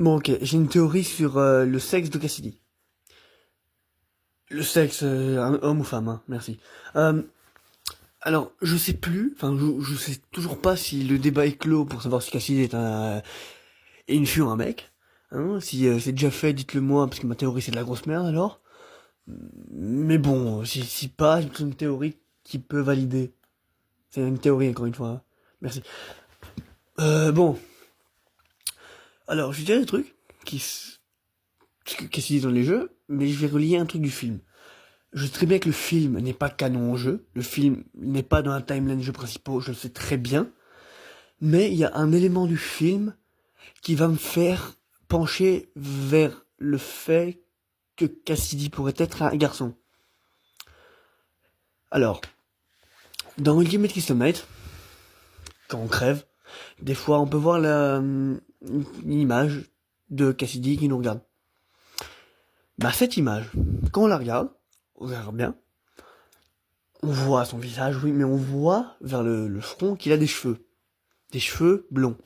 Bon, ok, j'ai une théorie sur le sexe de Cassidy. Le sexe, homme ou femme, hein, merci. Euh, alors, je sais plus, enfin, je sais toujours pas si le débat est clos pour savoir si Cassidy est une fille ou un mec. Hein, si c'est déjà fait, dites-le moi, parce que ma théorie c'est de la grosse merde alors. Mais bon, si pas, c'est une théorie qui peut valider. C'est une théorie encore une fois, hein. Merci. Bon, alors je dirais un truc qui se dit dans les jeux, mais je vais relier un truc du film. Je sais très bien que le film n'est pas canon au jeu, le film n'est pas dans la timeline des jeux principaux, je le sais très bien, mais il y a un élément du film qui va me faire pencher vers le fait que Cassidy pourrait être un garçon. Alors, dans Ultimate Crystal Knight, quand on crève, des fois on peut voir une image de Cassidy qui nous regarde. Bah cette image, quand on la regarde bien, on voit son visage, oui, mais on voit vers le front qu'il a des cheveux. Des cheveux blonds.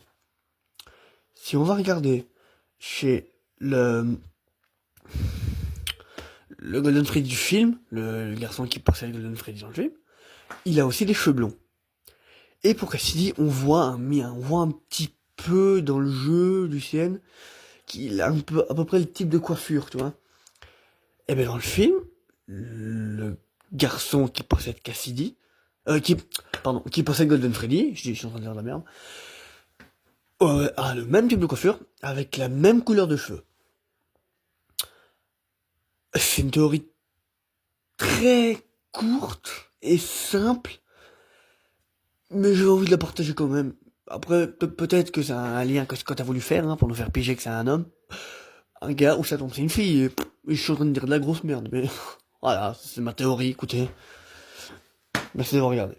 Si on va regarder chez le Golden Freddy du film, le garçon qui possède Golden Freddy dans le film, il a aussi des cheveux blonds. Et pour Cassidy, on voit un petit peu dans le jeu du CN qu'il a un peu, à peu près le type de coiffure, tu vois. Et ben dans le film, le garçon qui possède Cassidy, qui possède Golden Freddy, je suis en train de dire de la merde, a le même type de coiffure, avec la même couleur de cheveux. C'est une théorie très courte et simple, mais j'ai envie de la partager quand même. Après, peut-être que c'est un lien que Scott a voulu faire, hein, pour nous faire piger que c'est un homme. Un gars, ou ça tombe, c'est une fille, et je suis en train de dire de la grosse merde, mais voilà, c'est ma théorie, écoutez. Merci d'avoir regardé.